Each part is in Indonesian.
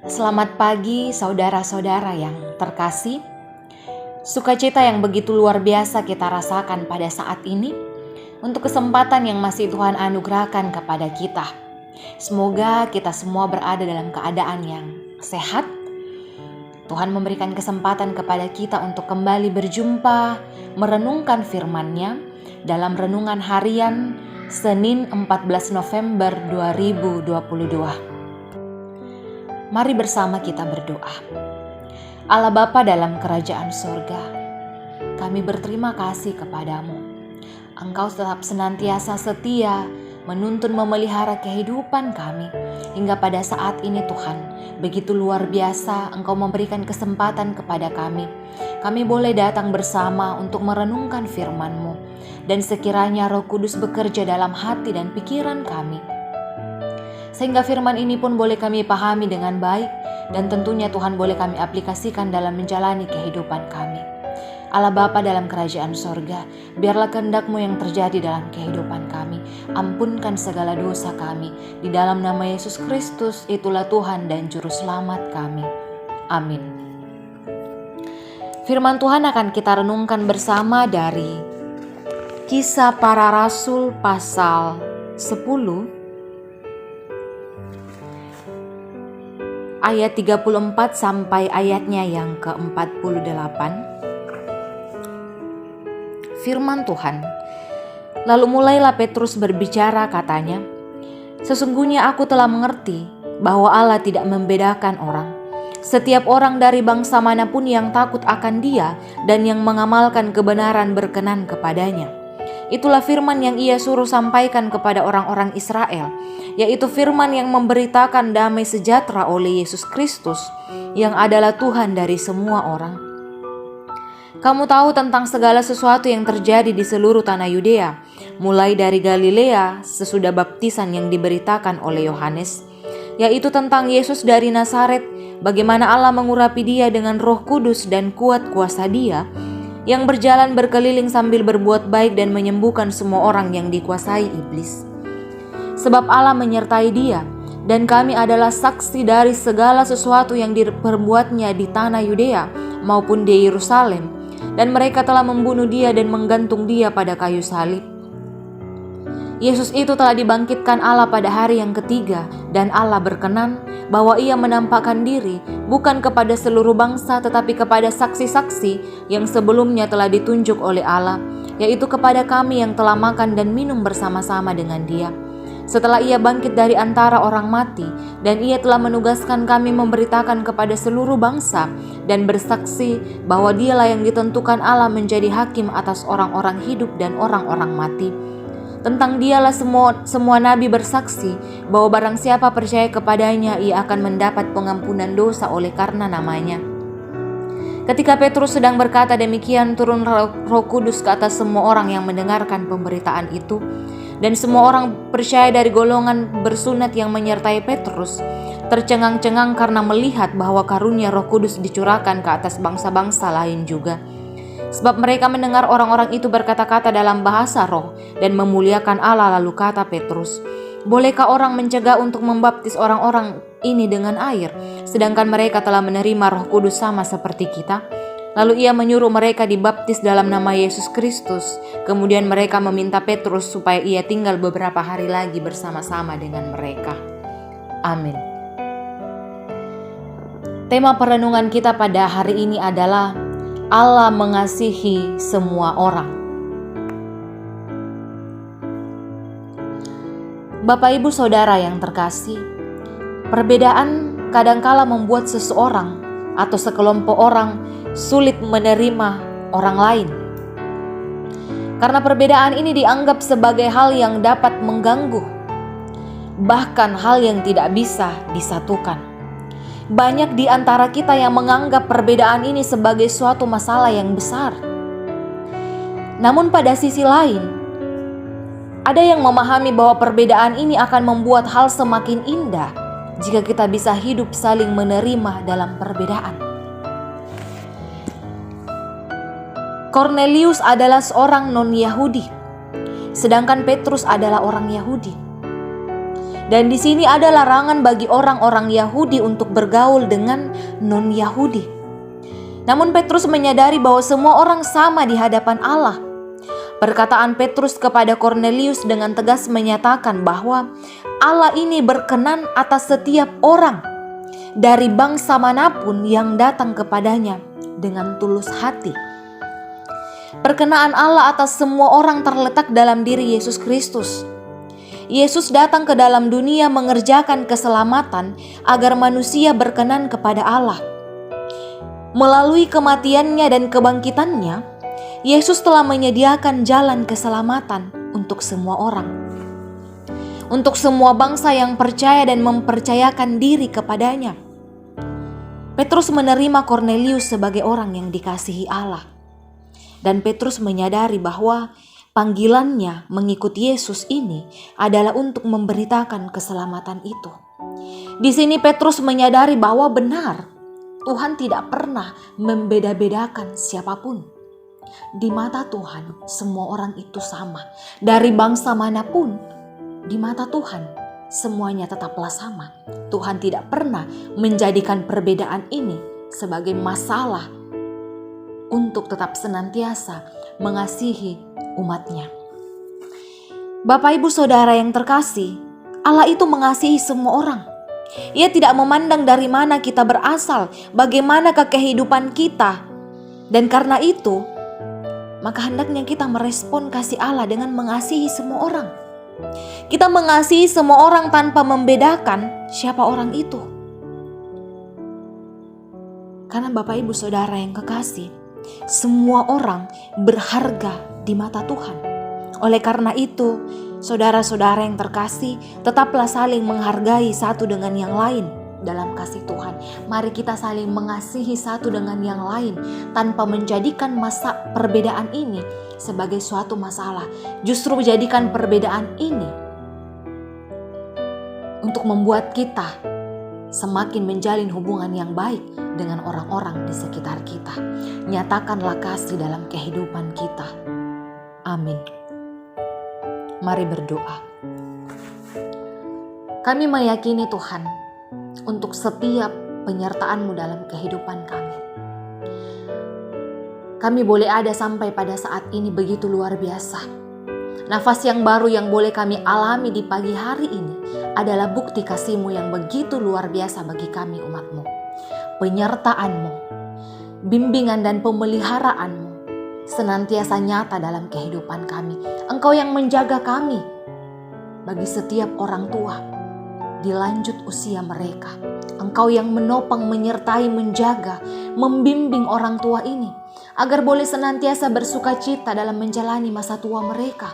Selamat pagi saudara-saudara yang terkasih. Sukacita yang begitu luar biasa kita rasakan pada saat ini untuk kesempatan yang masih Tuhan anugerahkan kepada kita. Semoga kita semua berada dalam keadaan yang sehat. Tuhan memberikan kesempatan kepada kita untuk kembali berjumpa, merenungkan firman-Nya dalam renungan harian Senin 14 November 2022. Mari bersama kita berdoa. Allah Bapa dalam kerajaan sorga, kami berterima kasih kepadamu. Engkau tetap senantiasa setia menuntun memelihara kehidupan kami. Hingga pada saat ini Tuhan, begitu luar biasa Engkau memberikan kesempatan kepada kami. Kami boleh datang bersama untuk merenungkan firman-Mu. Dan sekiranya Roh Kudus bekerja dalam hati dan pikiran kami, sehingga firman ini pun boleh kami pahami dengan baik dan tentunya Tuhan boleh kami aplikasikan dalam menjalani kehidupan kami. Allah Bapa dalam kerajaan sorga, biarlah kehendak-Mu yang terjadi dalam kehidupan kami. Ampunkan segala dosa kami. Di dalam nama Yesus Kristus, itulah Tuhan dan Juru Selamat kami. Amin. Firman Tuhan akan kita renungkan bersama dari Kisah Para Rasul pasal 10 ayat 34 sampai ayatnya yang ke-48. Firman Tuhan. Lalu mulailah Petrus berbicara, katanya, "Sesungguhnya aku telah mengerti bahwa Allah tidak membedakan orang. Setiap orang dari bangsa manapun yang takut akan Dia dan yang mengamalkan kebenaran berkenan kepadanya. Itulah firman yang Ia suruh sampaikan kepada orang-orang Israel, yaitu firman yang memberitakan damai sejahtera oleh Yesus Kristus, yang adalah Tuhan dari semua orang. Kamu tahu tentang segala sesuatu yang terjadi di seluruh tanah Yudea, mulai dari Galilea sesudah baptisan yang diberitakan oleh Yohanes, yaitu tentang Yesus dari Nazaret, bagaimana Allah mengurapi Dia dengan Roh Kudus dan kuat kuasa Dia, yang berjalan berkeliling sambil berbuat baik dan menyembuhkan semua orang yang dikuasai iblis. Sebab Allah menyertai Dia, dan kami adalah saksi dari segala sesuatu yang diperbuatnya di tanah Yudea maupun di Yerusalem, dan mereka telah membunuh Dia dan menggantung Dia pada kayu salib. Yesus itu telah dibangkitkan Allah pada hari yang ketiga, dan Allah berkenan bahwa Ia menampakkan diri bukan kepada seluruh bangsa tetapi kepada saksi-saksi yang sebelumnya telah ditunjuk oleh Allah, yaitu kepada kami yang telah makan dan minum bersama-sama dengan Dia. Setelah Ia bangkit dari antara orang mati, dan Ia telah menugaskan kami memberitakan kepada seluruh bangsa dan bersaksi bahwa Dialah yang ditentukan Allah menjadi hakim atas orang-orang hidup dan orang-orang mati. Tentang Dialah semua nabi bersaksi bahwa barang siapa percaya kepadanya, ia akan mendapat pengampunan dosa oleh karena namanya." Ketika Petrus sedang berkata demikian, turun Roh Kudus ke atas semua orang yang mendengarkan pemberitaan itu, dan semua orang percaya dari golongan bersunat yang menyertai Petrus tercengang-cengang karena melihat bahwa karunia Roh Kudus dicurahkan ke atas bangsa-bangsa lain juga. Sebab mereka mendengar orang-orang itu berkata-kata dalam bahasa roh dan memuliakan Allah. Lalu kata Petrus, "Bolehkah orang mencegah untuk membaptis orang-orang ini dengan air, sedangkan mereka telah menerima Roh Kudus sama seperti kita?" Lalu ia menyuruh mereka dibaptis dalam nama Yesus Kristus. Kemudian mereka meminta Petrus supaya ia tinggal beberapa hari lagi bersama-sama dengan mereka. Amin. Tema perenungan kita pada hari ini adalah Allah mengasihi semua orang. Bapak Ibu Saudara yang terkasih, perbedaan kadangkala membuat seseorang atau sekelompok orang sulit menerima orang lain. Karena perbedaan ini dianggap sebagai hal yang dapat mengganggu, bahkan hal yang tidak bisa disatukan. Banyak di antara kita yang menganggap perbedaan ini sebagai suatu masalah yang besar. Namun pada sisi lain, ada yang memahami bahwa perbedaan ini akan membuat hal semakin indah jika kita bisa hidup saling menerima dalam perbedaan. Cornelius adalah seorang non-Yahudi, sedangkan Petrus adalah orang Yahudi. Dan di sini ada larangan bagi orang-orang Yahudi untuk bergaul dengan non-Yahudi. Namun Petrus menyadari bahwa semua orang sama di hadapan Allah. Perkataan Petrus kepada Kornelius dengan tegas menyatakan bahwa Allah ini berkenan atas setiap orang dari bangsa manapun yang datang kepadanya dengan tulus hati. Perkenaan Allah atas semua orang terletak dalam diri Yesus Kristus. Yesus datang ke dalam dunia mengerjakan keselamatan agar manusia berkenan kepada Allah. Melalui kematiannya dan kebangkitannya, Yesus telah menyediakan jalan keselamatan untuk semua orang. Untuk semua bangsa yang percaya dan mempercayakan diri kepadanya. Petrus menerima Kornelius sebagai orang yang dikasihi Allah. Dan Petrus menyadari bahwa panggilannya mengikut Yesus ini adalah untuk memberitakan keselamatan itu. Di sini Petrus menyadari bahwa benar Tuhan tidak pernah membeda-bedakan siapapun. Di mata Tuhan semua orang itu sama. Dari bangsa manapun, di mata Tuhan semuanya tetaplah sama. Tuhan tidak pernah menjadikan perbedaan ini sebagai masalah untuk tetap senantiasa mengasihi umatnya. Bapak Ibu Saudara yang terkasih, Allah itu mengasihi semua orang. Ia tidak memandang dari mana kita berasal, bagaimanakah kehidupan kita. Dan karena itu, maka hendaknya kita merespon kasih Allah dengan mengasihi semua orang. Kita mengasihi semua orang tanpa membedakan siapa orang itu. Karena Bapak Ibu Saudara yang kekasih, semua orang berharga di mata Tuhan. Oleh karena itu, saudara-saudara yang terkasih, tetaplah saling menghargai satu dengan yang lain dalam kasih Tuhan. Mari kita saling mengasihi satu dengan yang lain tanpa menjadikan perbedaan ini sebagai suatu masalah. Justru menjadikan perbedaan ini untuk membuat kita semakin menjalin hubungan yang baik dengan orang-orang di sekitar kita. Nyatakanlah kasih dalam kehidupan kita. Amin. Mari berdoa. Kami meyakini Tuhan untuk setiap penyertaan-Mu dalam kehidupan kami. Kami boleh ada sampai pada saat ini begitu luar biasa. Nafas yang baru yang boleh kami alami di pagi hari ini adalah bukti kasih-Mu yang begitu luar biasa bagi kami umat-Mu. Penyertaan-Mu, bimbingan dan pemeliharaanmu senantiasa nyata dalam kehidupan kami. Engkau yang menjaga kami bagi setiap orang tua di lanjut usia mereka. Engkau yang menopang, menyertai, menjaga, membimbing orang tua ini agar boleh senantiasa bersuka cita dalam menjalani masa tua mereka.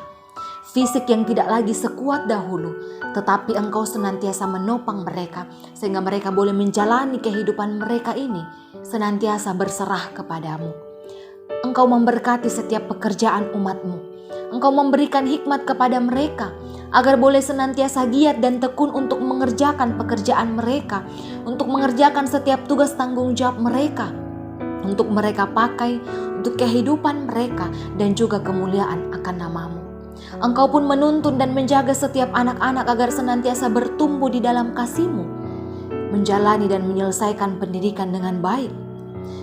Fisik yang tidak lagi sekuat dahulu, tetapi Engkau senantiasa menopang mereka sehingga mereka boleh menjalani kehidupan mereka ini senantiasa berserah kepadamu. Engkau memberkati setiap pekerjaan umat-Mu. Engkau memberikan hikmat kepada mereka agar boleh senantiasa giat dan tekun untuk mengerjakan pekerjaan mereka, untuk mengerjakan setiap tugas tanggung jawab mereka, untuk mereka pakai untuk kehidupan mereka dan juga kemuliaan akan nama-Mu. Engkau pun menuntun dan menjaga setiap anak-anak agar senantiasa bertumbuh di dalam kasih-Mu, menjalani dan menyelesaikan pendidikan dengan baik,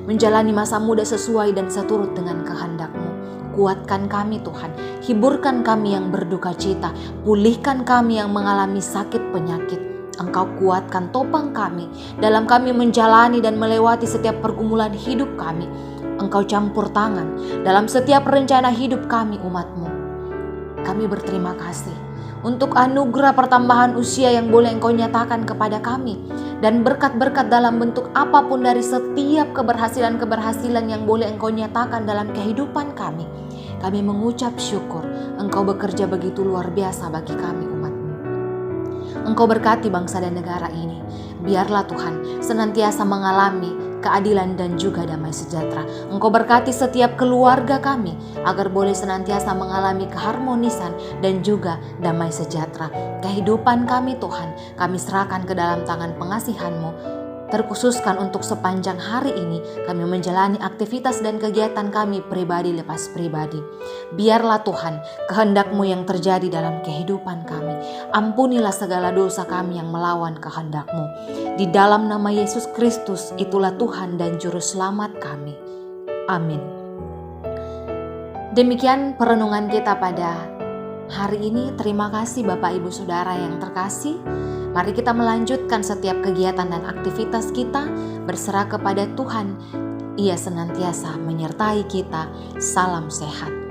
menjalani masa muda sesuai dan seturut dengan kehendak-Mu. Kuatkan kami Tuhan, hiburkan kami yang berduka cita, pulihkan kami yang mengalami sakit penyakit. Engkau kuatkan, topang kami dalam kami menjalani dan melewati setiap pergumulan hidup kami. Engkau campur tangan dalam setiap rencana hidup kami umat-Mu. Kami berterima kasih untuk anugerah pertambahan usia yang boleh Engkau nyatakan kepada kami, dan berkat-berkat dalam bentuk apapun dari setiap keberhasilan-keberhasilan yang boleh Engkau nyatakan dalam kehidupan kami. Kami mengucap syukur, Engkau bekerja begitu luar biasa bagi kami umat-Mu. Engkau berkati bangsa dan negara ini. Biarlah Tuhan senantiasa mengalami keadilan dan juga damai sejahtera. Engkau berkati setiap keluarga kami agar boleh senantiasa mengalami keharmonisan dan juga damai sejahtera. Kehidupan kami Tuhan, kami serahkan ke dalam tangan pengasihan-Mu. terkhususkan untuk sepanjang hari ini kami menjalani aktivitas dan kegiatan kami pribadi lepas pribadi. Biarlah Tuhan kehendak-Mu yang terjadi dalam kehidupan kami. Ampunilah segala dosa kami yang melawan kehendak-Mu. Di dalam nama Yesus Kristus, itulah Tuhan dan Juru Selamat kami. Amin. Demikian perenungan kita pada hari ini. Terima kasih Bapak Ibu Saudara yang terkasih. Mari kita melanjutkan setiap kegiatan dan aktivitas kita berserah kepada Tuhan. Ia senantiasa menyertai kita. Salam sehat.